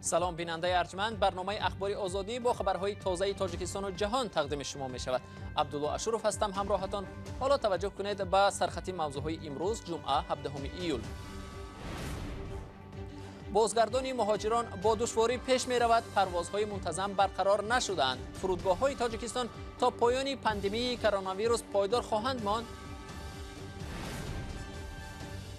سلام بیننده ارجمند، برنامه اخباری آزادی با خبرهای تازه تاجیکستان و جهان تقدیم شما می شود. عبدالله اشرف هستم همراهتان. حالا توجه کنید به سرخطی موضوعهای امروز جمعه 17 ایول. بازگردانی مهاجران با دشواری پیش می رود، پروازهای منتظم برقرار نشدند. فرودگاه های تاجیکستان تا پایان پاندمی کرونا ویروس پایدار خواهند ماند.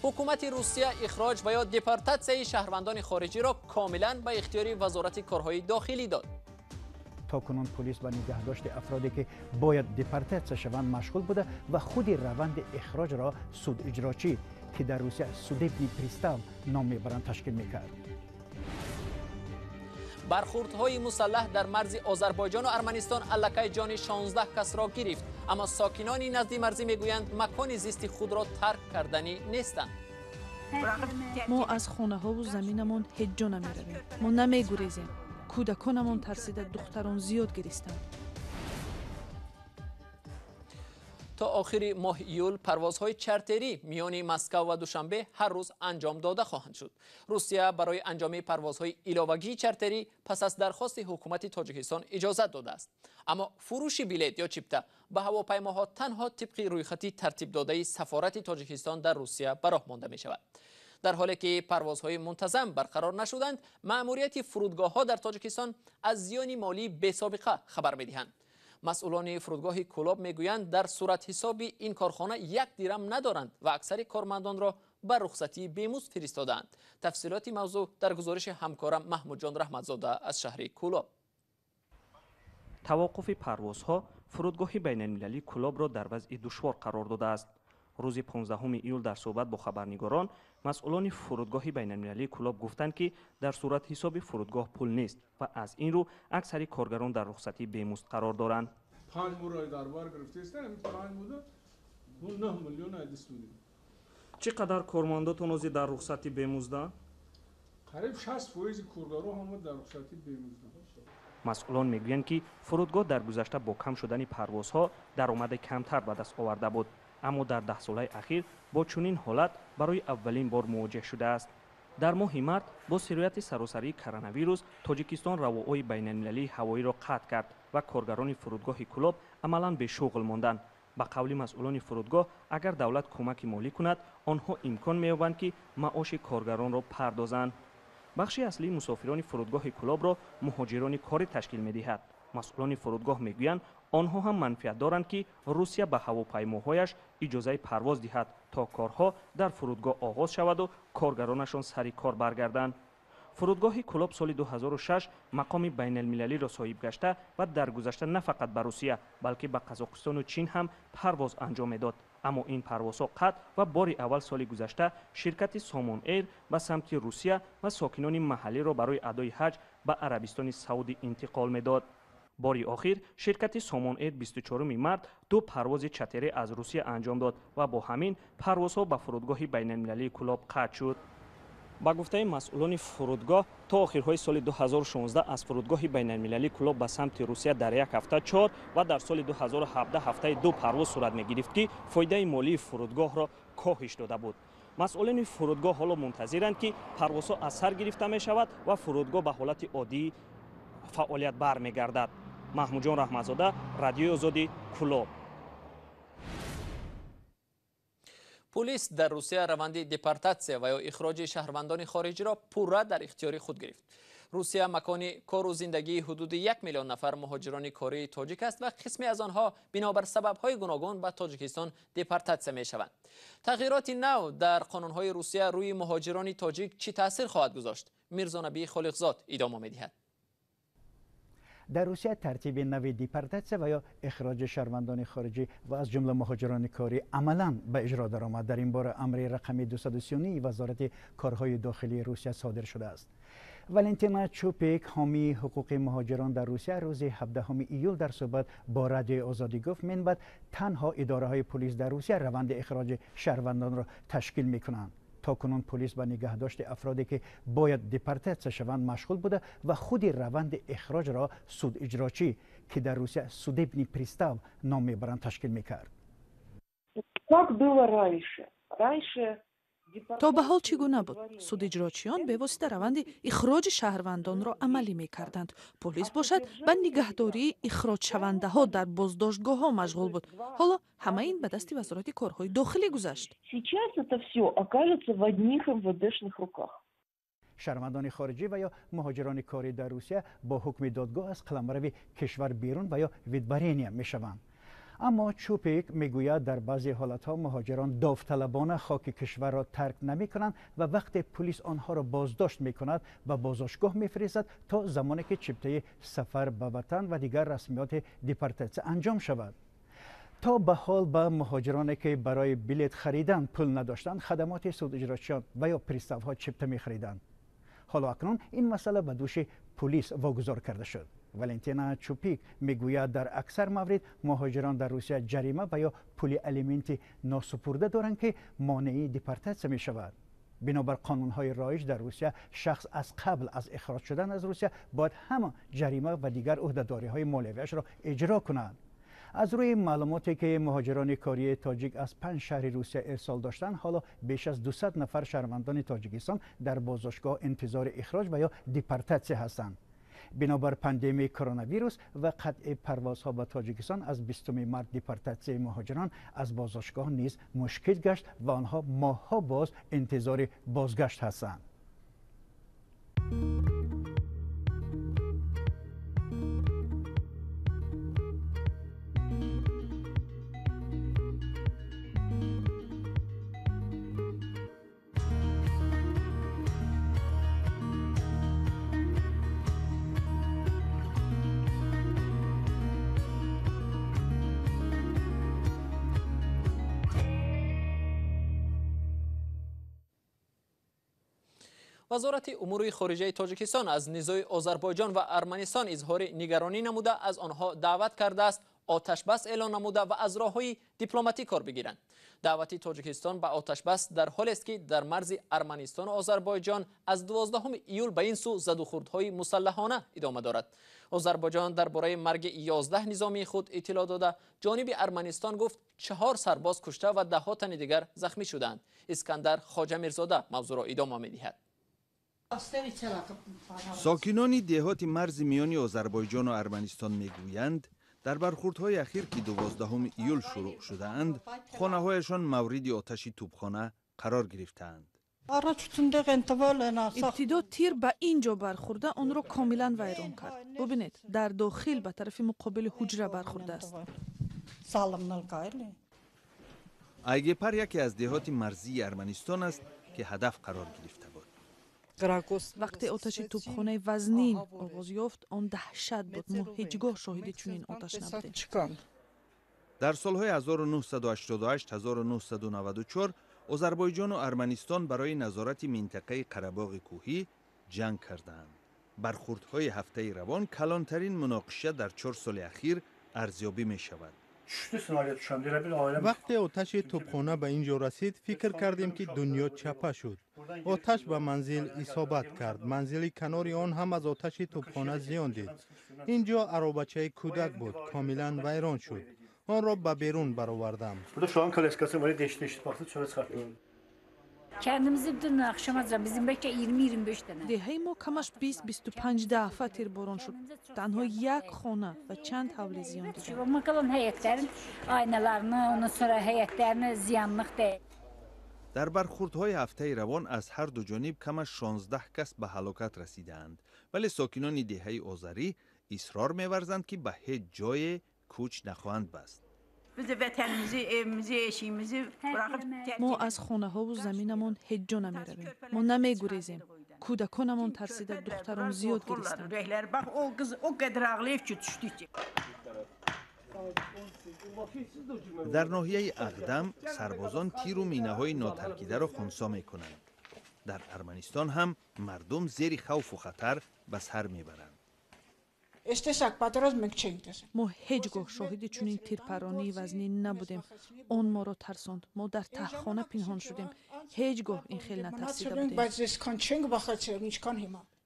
حکومت روسیه اخراج و یا دپارتاسیون شهروندان خارجی را کاملا به اختیار وزارت کارهای داخلی داد. تاکنون پلیس به نگهداشت افرادی که باید دپارتاسیون شوند مشغول بوده و خود روند اخراج را سود اجراچی که در روسیه سودبنی پریستاو نام میبرند تشکیل میکرد. برخوردهای مسلح در مرز آذربایجان و ارمنستان الکی جان 16 کس را گرفت، اما ساکنان نزدیک مرزی میگویند مکان زیستی خود را ترک کردنی نیستند. ما از خانه ها و زمینمون هیچ جا نمیرویم. ما نمیگریزیم. کودکانمون ترسیده دختران زیاد گریستند. تا آخر ماه ایول پروازهای چارتری میان مسکو و دوشنبه هر روز انجام داده خواهند شد. روسیه برای انجام پروازهای علاوگی چارتری پس از درخواست حکومت تاجیکستان اجازه داده است، اما فروش بلیط یا چیپتا به هواپیماها تنها طبق رویخطی ترتیب داده سفارت تاجیکستان در روسیه به راه مانده می شود. در حالی که پروازهای منتظم برقرار نشدند، مأموریت فرودگاه‌ها در تاجیکستان از زیان مالی بی‌سابقه خبر می‌دهند. مسئولان فرودگاه کلاب میگویند در صورت حساب این کارخانه 1 درم ندارند و اکثر کارمندان را به رخصتی بیمزد فرستادند. تفصیلات موضوع در گزارش همکارم محمود جان رحمتزاده از شهر کلاب. توقف پروازها فرودگاه بین‌المللی کلاب را در وضع دشوار قرار داده است. روز 15 ایول در صحبت با خبرنگاران، مسئولان فرودگاه بین‌المللی کلاب گفتند که در صورت حساب فرودگاه پول نیست و از این رو اکثر کارگران در رخصتی بیمزد قرار دارند. 5 مورد دربار گرفته است، 5 مورد 9 میلیون ادیس میدیم. چقدر کارمنداتون از در رخصتی بیمزدند؟ قریب 60% کارگرها هم در رخصتی بیمزدند. مسئولان میگویند که فرودگاه در گذشته با کم شدن پروازها درآمد کمتر به دست آورده بود، اما در 10 سال اخیر با چنین حالت برای اولین بار مواجه شده است. در ماه مارس با سرایت سراسری کرونا ویروس تاجیکستان رواهای بین‌المللی هوایی را قطع کرد و کارگران فرودگاه کلاب عملاً به شغل ماندند. به قول مسئولان فرودگاه اگر دولت کمک مالی کند آنها امکان می‌یابند که معاش کارگران را پردازند. بخش اصلی مسافران فرودگاه کلاب را مهاجران کاری تشکیل می‌دهد. مسئولان فرودگاه میگویند آنها هم منفعت دارند که روسیه به هواپیماهایش اجازه پرواز دهد تا کارها در فرودگاه آغاز شود و کارگرانشان سر کار برگردند. فرودگاه کلاب سال 2006 مقام بین المللی را صاحب گشته و در گذشته نه فقط به روسیه بلکه به قزاقستان و چین هم پرواز انجام میداد، اما این پروازها قطع و بار اول سال گذشته شرکت سامان ایر به سمت روسیه و ساکنان محلی را برای ادای حج به عربستان سعودی انتقال میداد. باری آخر شرکت سامان ایر 24 مارس 2 پرواز چارتری از روسیه انجام داد و با همین پروازها به فرودگاه بین المللی کلاب قطع شد. با گفته مسئولان فرودگاه تا آخرهای سال 2016 از فرودگاه بین المللی کلاب به سمت روسیه در یک هفته 4 و در سال 2017 هفته 2 پرواز صورت می‌گرفت که فایده مالی فرودگاه را کاهش داده بود. مسئولان فرودگاه حالا منتظرند که پروازها از سر گرفته می شود و فرودگاه به حالت عادی فعالیت برمیگردد. محمود جان رحمتزاده، رادیوی آزادی، کلاب. پلیس در روسیه روند دپارتاسیون و یا اخراج شهروندان خارجی را پورا در اختیار خود گرفت. روسیه مکان کار و زندگی حدود 1 میلیون نفر مهاجران کاری تاجیک است و قسمی از آنها بنابر سبب‌های گوناگون به تاجیکستان دپارتاسیون می‌شوند. تغییرات نو در قانون‌های روسیه روی مهاجران تاجیک چه تأثیر خواهد گذاشت؟ میرزا نبی خالقزاد ادامه می‌دهد. در روسیه ترتیب نوی دپارتاسیون و یا اخراج شهروندان خارجی و از جمله مهاجران کاری عملاً به اجرا درآمد. در این باره امر رقم 239 وزارت کارهای داخلی روسیه صادر شده است. ولنتینا چوپیک حامی حقوق مهاجران در روسیه روز 17 ایول در صحبت با رادیو آزادی گفت من بعد تنها اداره های پلیس در روسیه روند اخراج شهروندان را تشکیل می‌کنند. تاکنون پلیس به نگهداشت افرادی که باید دپارتاسیون شوند مشغول بوده و خود روند اخراج را سود اجراچی که در روسیه سودبنی پریستاو نام میبرند تشکیل میکرد. Так было раньше. Раньше то ба ҳол чӣ гуна буд? Судиҷрочиён бевосита раванди ихроҷи шаҳрвандонро амалӣ мекарданд. Полис бошад ба нигаҳдории ихроҷшавандаҳо дар боздоштгоҳҳо машғул буд. ҳоло ҳама ин ба дасти вазорати корҳои дохилӣ гузашт. Сейчас это все окажется в одних МВДшных руках. шаҳрвандони хориҷӣ ва ё муҳоҷирони корӣ дар Русия бо ҳукми додгоҳ аз қаламрави кишвар берун ва ё видбарения мешаванд. аммо Чупик мегӯяд дар баъзе ҳолатҳо муҳоҷирон довталабона хоки кишварро тарк намекунанд ва вақте пулис онҳоро боздошт мекунад ба бозошгоҳ мефиристад то замоне ки чиптаи сафар ба ватан ва дигар расмиёти депортатсия анҷом шавад. то ба ҳол ба муҳоҷироне ки барои билет харидан пул надоштанд хадамоти судиҷрочиён ва ё приставҳо чипта мехариданд. ҳоло акнун ин масъала ба дӯши пулис вогузор карда шуд. Валентина Чупик мегӯяд дар аксар маврид муҳоҷирон дар Русия ҷарима ва ё пули алименти носупурда доранд ки монеи депортатсия мешавад. бинобар қонунҳои роиж дар Русия шахс аз қабл аз ихроҷ шудан аз Русия бояд ҳама ҷарима ва дигар ӯҳдадориҳои молиявиашро иҷро кунад. аз рӯи маълумоте ки муҳоҷирони кории тоҷик аз 5 шаҳри Русия ирсол доштанд, ҳоло беш аз 200 нафар шаҳрвандони Тоҷикистон дар бозошгоҳ интизори ихроҷ ва ё депортатсия ҳастанд. бинобар пандемияи коронавирус ва қатъи парвозҳо ба Тоҷикистон аз 20 март депортатсияи муҳоҷирон аз бозошгоҳ низ мушкил гашт ва онҳо моҳҳо боз интизори бозгашт ҳастанд. وزارت امور خارجه تاجیکستان از نزاع آذربایجان و ارمنستان اظهار نگرانی نموده از آنها دعوت کرده است آتش بس اعلان نموده و از راههای دیپلماتیک کار بگیرند. دعوت تاجیکستان به آتش بس در حالی است که در مرز ارمنستان و آذربایجان از 12 ایول به این سو زد و خوردهای مسلحانه ادامه دارد. آذربایجان درباره مرگ 11 نظامی خود اطلاع داده. جانب ارمنستان گفت 4 سرباز کشته و 10 تن دیگر زخمی شدند. اسکندر خواجه میرزاده موضوع را ادامه می‌دهد. ساکنان دهات مرز میانی آذربایجان و ارمنستان میگویند در برخوردهای اخیر که 12 ایول شروع شده‌اند، خانه‌هایشان مورد آتش توپخانه قرار گرفتند. ابتدا تیر به اینجا برخورده آن را کاملا ویران کرد. ببینید در داخل به طرف مقابل حجره برخورده است. ایگپر یکی از دهات مرزی ارمنستان است که هدف قرار گرفته بود. وقتی آتش توپخانه وزنین آغاز یافت آن دهشت بود. ما هیچگاه شاهد چنین آتش نبودیم. در سالهای 1988 1994 آذربایجان و ارمنستان برای نظارت منطقه قره‌باغ کوهی جنگ کردند. برخوردهای هفته روان کلانترین مناقشه در 4 سال اخیر ارزیابی می شود. وقتی آتش توپخانه به اینجا رسید فکر کردیم که دنیا چپه شد. آتش به منزل اصابت کرد. منزل کنار آن هم از آتش توپخانه زیان دید. اینجا عربچه کودک بود. کاملا ویران شد. آن را به بیرون برآوردم. Kendimizi dün akşam bizim belki 20-25 tane. دهه ما کمش 20-25 دفعه تیرباران شد. تنها یک خانه و چند حوله زیان دیدیم. Ama kalan heyetlerin aynalarını, ondan sonra heyetlerini ziyanlık değil. در برخوردهای هفته روان از هر دو جانب کم 16 کس به هلاکت رسیدند، ولی ساکنان دهه آذری اصرار می‌ورزند که به هیچ جای کوچ نخواهند بست. ما از خانه ها و زمینمون هیچ جا نمیرویم. ما نمیگریزیم. کودکانمون ترسیده، دختران زیاد گریستند. در ناحیه اقدم سربازان تیر و مینه‌های ناترکیده را خنثی می‌کنند. در ارمنستان هم مردم زیر خوف و خطر به سر میبرند. ما هیچگاه شاهد چنین تیرپرانی وزنی نبودیم. آن ما را ترساند. ما در تهخانه پنهان شدیم. هیچگاه این خیل نترسیده بودیم.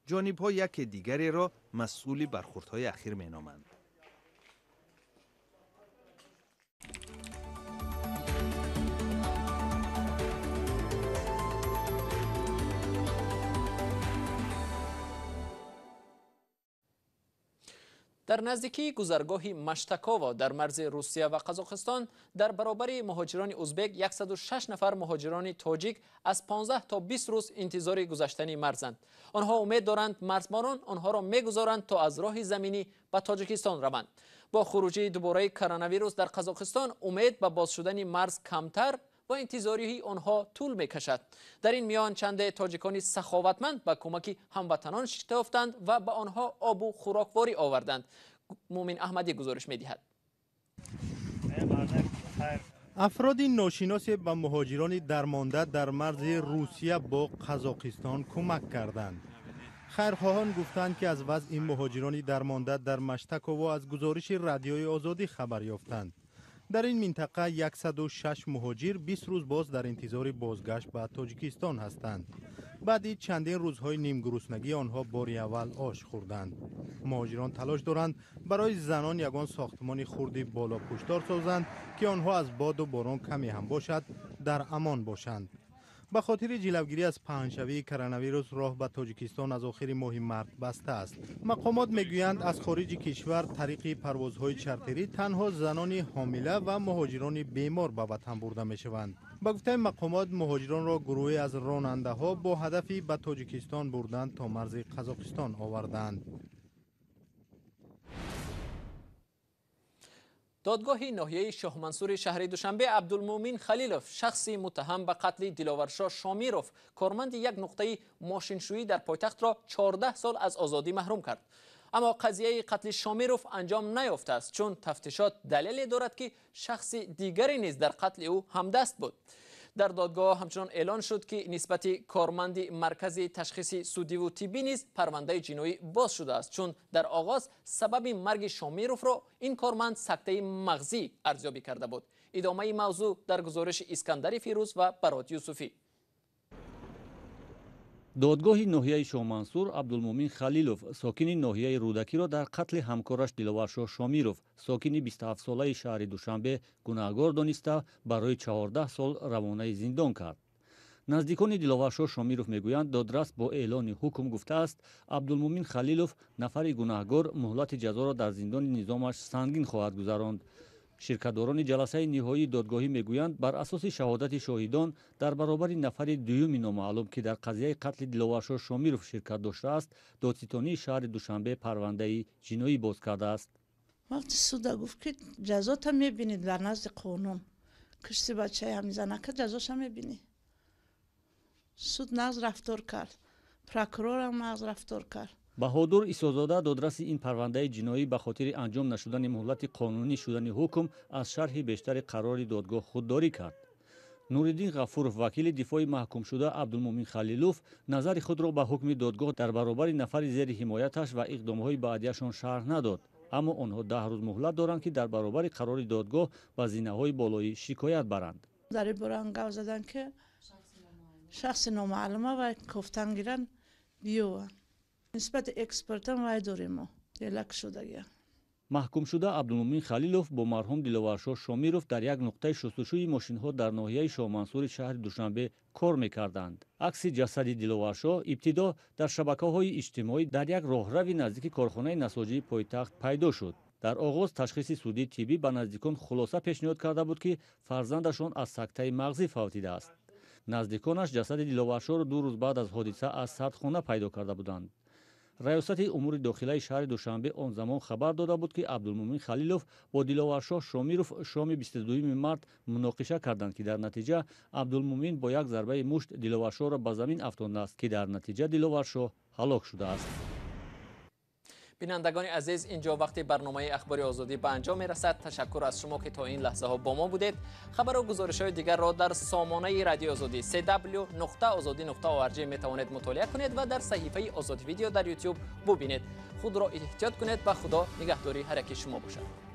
جانب‌ها یک دیگری را مسئول برخوردهای اخیر مینامند. در نزدیکی گذرگاه مشتکاوا در مرز روسیه و قزاقستان در برابر مهاجران ازبک 106 نفر مهاجران تاجیک از 15 تا 20 روز انتظار گذشتن مرزند. آنها امید دارند مرزبانان آنها را میگذارند تا از راه زمینی به تاجیکستان روند. با خروج دوباره کرونا ویروس در قزاقستان امید به باز شدن مرز کمتر و انتظاری آنها طول میکشد. در این میان چند تاجیکانی سخاوتمند به کمک هموطنان شتافتند و به آنها آب و خوراکواری آوردند. مومن احمدی گزارش میدهد. افراد ناشناس به مهاجران درمانده در مرز روسیه با قزاقستان کمک کردند. خیرخواهان گفتند که از وضع این مهاجران درمانده در مشتکاوا از گزارش رادیوی آزادی خبر یافتند. در این منطقه 106 مهاجر 20 روز باز در انتظار بازگشت به تاجیکستان هستند. بعد چندین روزهای نیم گرسنگی آنها باری اول آش خوردند. مهاجران تلاش دارند برای زنان یگان ساختمان خردی بالا پشتار سازند که آنها از باد و باران کمی هم باشد در امان باشند. به خاطر جلوگیری از پهنشوی کرونا ویروس راه به تاجیکستان از آخر ماه مارس بسته است. مقامات میگویند از خارج کشور طریق پروازهای چارتری تنها زنان حامله و مهاجران بیمار به وطن برده میشوند. با گفته مقامات مهاجران را گروهی از راننده ها با هدفی به تاجیکستان بردند تا مرز قزاقستان آوردند. دادگاه ناحیه شاه منصور شهر دوشنبه عبدالمومن خلیلوف شخصی متهم به قتل دلاورشاه شامیروف کارمند یک نقطه ماشینشویی در پایتخت را 14 سال از آزادی محروم کرد. اما قضیه قتل شامیروف انجام نیافته است چون تفتیشات دلیلی دارد که شخص دیگری نیز در قتل او همدست بود. در دادگاه همچنان اعلان شد که نسبت کارمند مرکز تشخیص سودی و طبی نیز پرونده جنایی باز شده است چون در آغاز سبب مرگ شامیروف را این کارمند سکته مغزی ارزیابی کرده بود. ادامه موضوع در گزارش اسکندر فیروز و برات یوسفی. دادگاه ناحیه شاه منصور عبدالمومن خلیلوف ساکن ناحیه رودکی را در قتل همکارش دلاورشاه شامیروف ساکن 27 ساله شهر دوشنبه گناهکار دانسته برای 14 سال روانه زندان کرد. نزدیکان دلاورشاه شامیروف میگویند دادرس با اعلان حکم گفته است عبدالمومن خلیلوف نفر گناهکار مهلت جزا را در زندان نظامش سنگین خواهد گذراند. شرکتداران جلسه نهایی دادگاهی میگویند بر اساس شهادت شاهدان در برابر نفر دوم نامعلوم که در قضیه قتل دلاورشاه شامیروف شرکت داشته است دادستانی شهر دوشنبه پرونده جنایی باز کرده است. وقتی سود گفت که جزات هم میبینید در نزد قانون کشتی بچه هم میزنه که جزاش هم میبینی. سود نقض رفتار کرد، پروکورور هم نقض رفتار کرد. بهادر ایسازاده دادرس این پرونده جنایی به خاطر انجام نشدن مهلت قانونی شدن حکم از شرح بیشتر قرار دادگاه خودداری کرد. نورالدین غفورов وکیل دفاع محکوم شده عبدالمومن خلیلوف نظر خود را به حکم دادگاه در برابر نفر زیر حمایتش و اقدامهای بعدیشان شرح نداد. اما آنها 10 روز مهلت دارند که در برابر قرار دادگاه و زینه‌های بالایی شکایت برند. در این باره انگار زدن که شخص نامعلومه و گفتن گیرن بیوان. نسبت اکسپرت هم وای داریم ما دلک شده. محکوم شده عبدالمومن خلیلوف با مرحوم دلاورشاه شامیروف در یک نقطه شستشوی ماشین‌ها در ناحیه شاه منصور شهر دوشنبه کار می‌کردند. عکس جسد دلاورشاه ابتدا در شبکه‌های اجتماعی در یک راهروی نزدیک کارخانه نساجی پایتخت پیدا شد. در آغاز تشخیص سودی طبی به نزدیکان خلاصه پیشنهاد کرده بود که فرزندشان از سکته مغزی فوتیده است. نزدیکانش جسد دلاورشاه را 2 روز بعد از حادثه از سردخانه پیدا کرده بودند. ریاست امور داخلی شهر دوشنبه آن زمان خبر داده بود که عبدالمومن خلیلوف با دلاورشاه شامیروف شام 22 مارس مناقشه کردند که در نتیجه عبدالمومن با یک ضربه مشت دلاورشاه را به زمین افکنده است که در نتیجه دلاورشاه هلاک شده است. بینندگان عزیز اینجا وقتی برنامه اخباری آزادی به انجام میرسد. تشکر از شما که تا این لحظه ها با ما بودید. خبر و گزارش های دیگر را در سامانه رادیو آزادی www.azadi.org می توانید مطالعه کنید و در صحیفه آزادی ویدیو در یوتیوب ببینید. خود را احتیاط کنید و خدا نگهداری هر یک شما باشد.